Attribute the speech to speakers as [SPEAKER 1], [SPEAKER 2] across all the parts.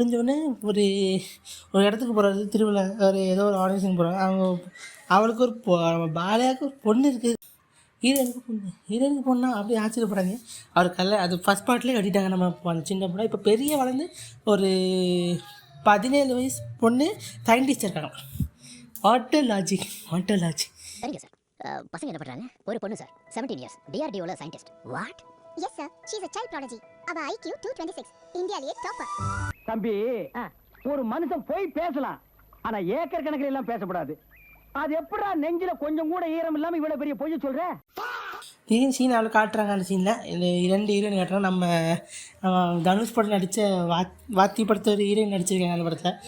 [SPEAKER 1] முடிஞ்சோடனே ஒரு ஒரு இடத்துக்கு போகிறாரு, திருவிழா ஏதோ ஒரு ஆர்கனைசேஷன் போகிறாங்க. அவளுக்கு ஒரு பாலையாவுக்கு ஒரு பொண்ணு இருக்குது. ஹீரோயினுக்கு பொண்ணா அப்படி ஆச்சரியப்படுறாங்க. அவர் அது ஃபஸ்ட் பார்ட்லேயே கட்டிட்டாங்க. நம்ம அந்த சின்ன பொண்ணா இப்போ பெரிய வளர்ந்து ஒரு 17 வயசு பொண்ணு சயின்டிஸ்ட் இருக்காங்க. Water logic.
[SPEAKER 2] சரிங்க சார். பசங்க என்ன பண்றாங்க? ஒரு பொண்ணு சார், 17 இயர்ஸ், டிஆர்டிஓல scientist. What? Yes sir, she is a child prodigy. அவ IQ 226, இந்தியாலயே டாப்பர்.
[SPEAKER 3] தம்பி, ஒரு மனுஷன் போய் பேசலாம், ஆனா ஏக்கர் கணக்கில் எல்லாம் பேசக்கூடாது. அது எப்படா நெஞ்சில கொஞ்சம் கூட ஈரம் இல்லாம இவ்வளவு பெரிய பொய் சொல்ற?
[SPEAKER 1] திடீர்னு சீன் அவ்வளோ காட்டுறாங்க. அந்த சீனில் இந்த 2 ஹீரோயின் காட்டுறாங்க. நம்ம தனுஷ் படம் நடித்த வாத்தி படத்தை ஒரு ஹீரோயின் நடிச்சிருக்காங்க அந்த படத்தில்.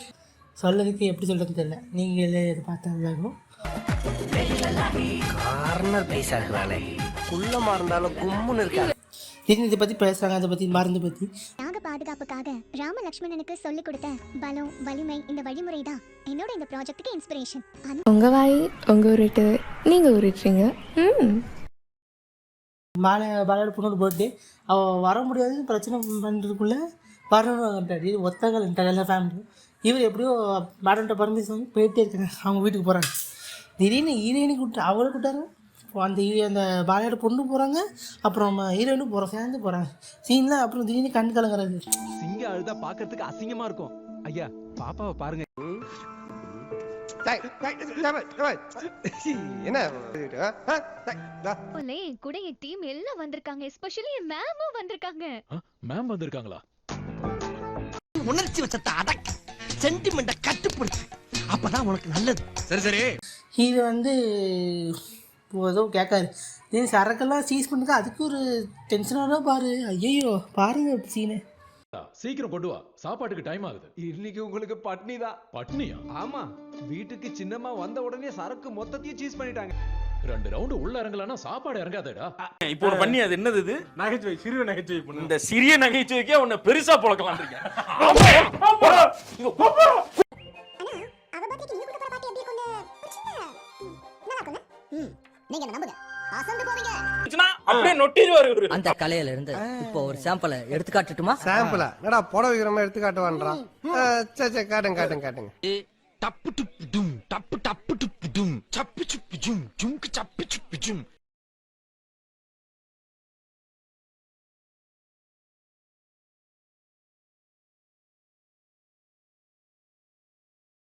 [SPEAKER 1] சொல்லதுக்கு எப்படி சொல்கிறதுன்னு தெரியல. நீங்களே இதை பார்த்தா இருக்கும்.
[SPEAKER 4] கார்னர் பைசா இருக்கிறாளே, குள்ளமா இருந்தாலும் கும்முன்னு இருக்காங்க.
[SPEAKER 1] திடீர்னு இதை பற்றி பேசுகிறாங்க, அதை பற்றி மருந்து பற்றி.
[SPEAKER 2] நாக பாதுகாப்புக்காக ராம லக்ஷ்மணனுக்கு சொல்லிக் கொடுத்த பலம், வலிமை, இந்த வழிமுறை தான் என்னோட இந்த ப்ராஜெக்ட்டுக்கு இன்ஸ்பிரேஷன்.
[SPEAKER 5] உங்க வாய் உங்க உருட்டு, நீங்க உருட்டுறீங்க.
[SPEAKER 1] பாலையோட பொண்ணோட பர்த்டே, அவள் வர முடியாதுன்னு பிரச்சனை பண்ணுறதுக்குள்ளே வரணுன்றார். இது ஒத்தகல் எல்லா ஃபேமிலியும். இவர் எப்படியோ மேடம்கிட்ட பர்மிஷன் போயிட்டே இருக்காங்க. அவங்க வீட்டுக்கு போகிறாங்க. திடீர்னு ஹீரோயினி அவளை கூட்டாரு. அந்த பாலையோட பொண்ணு போகிறாங்க, அப்புறம் ஹீரோயினும் போகிறோம், சேர்ந்து போகிறாங்க. சீனில் அப்புறம் திடீர்னு கண் கலங்குறாரு.
[SPEAKER 6] சிங்க அழுதா பார்க்கறதுக்கு அசிங்கமா இருக்கும். ஐயா பாப்பாவை பாருங்க.
[SPEAKER 7] கூட என் டீம் எல்லாம் வந்திருக்காங்க. எஸ்பெஷலி என் மேமும் வந்திருக்காங்க.
[SPEAKER 6] மேம் வந்திருக்காங்களா?
[SPEAKER 4] உணர்ச்சி வச்சத்தை அடக்க, சென்டிமெண்ட்டை கட்டுப்படுத்து, அப்பதான் உனக்கு நல்லது. சரி சரி.
[SPEAKER 1] இது ஏதோ கேட்காரு. இது சரக்கெல்லாம் சீஸ் பண்ணுங்க, அதுக்கு ஒரு டென்ஷனாக பாரு. ஐயோ பாருங்க சீனு.
[SPEAKER 6] சீக்கிரம் கொண்டு வா, சாப்பாட்டுக்கு டைம் ஆகுது.
[SPEAKER 8] இன்னைக்கு உங்களுக்கு பட்னி தான்.
[SPEAKER 6] பட்னியா?
[SPEAKER 8] ஆமா, வீட்டுக்கு சின்னம்மா வந்த உடனே சரக்கு மொத்தத்தையும் சீஸ் பண்ணிட்டாங்க.
[SPEAKER 6] 2 ரவுண்ட் உள்ள இறங்கலன்னா சாப்பாடு இறங்காதேடா.
[SPEAKER 9] இப்போ ஒரு பண்ணி அது என்னது? இது
[SPEAKER 8] நகைச்சுவை, சிறிய நகைச்சுவை பண்ணு.
[SPEAKER 9] இந்த சிறிய நகைச்சுவைக்கே உன்னை பெருசா பொழக்கலாம் இருக்கேன்.
[SPEAKER 2] அவ பத்திக்கு நீ கொடுத்த பாட்டி எப்படி இருக்குன்னு நல்லா இருக்குங்க. நீங்க நம்புங்க, அசந்து போவீங்க.
[SPEAKER 9] அப்படியே நொட்டிடுவாரு இவரு.
[SPEAKER 4] அந்த கலையில இருந்து இப்போ ஒரு சாம்பிளை எடுத்து காட்டுட்டுமா?
[SPEAKER 10] சாம்பிளா? என்னடா புடவை விக்கிறமா எடுத்து காட்டுவான்றான். சரி காட்டுங்க.
[SPEAKER 4] டப்பு டுப்பு டும், டப்பு டப்பு டுப்பு டும், சப்பு சுப்பு ஜும் ஜும்.